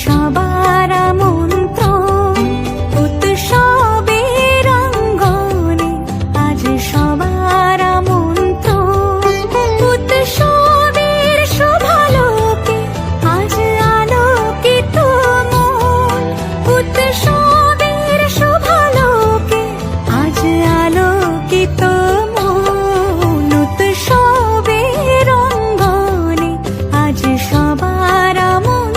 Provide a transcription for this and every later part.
সবার আমন্ত্রণ উৎসবের অঙ্গনে, আজ সবার আমন্ত্রণ উৎসবের শোভালোকে, আজ আলোকিত মন। উৎসবের শোভালোকে, আজ আলোকিত মন। উৎসবের অঙ্গনে, আজ সবার আমন্ত্রণ।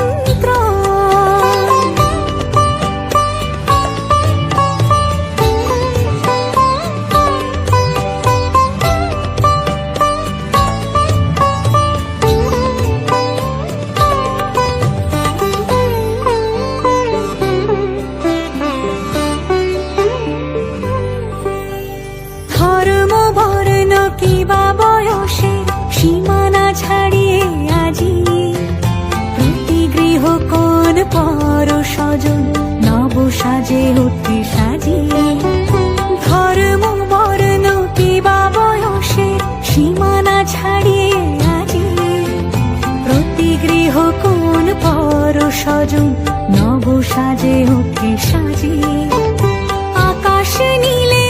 ধর্ম বর্ণ কিবা বয়সের সীমানা ছাড়িয়ে আজি প্রতি গৃহ কোন পর স্বজন নব সাজে উঠে সাজিয়ে। ধর্ম বর্ণ কিবা বয়সের সীমানা ছাড়িয়ে আজি প্রতি গৃহ কোন পর স্বজন নব সাজে উঠে সাজিয়ে। আকাশ নীলে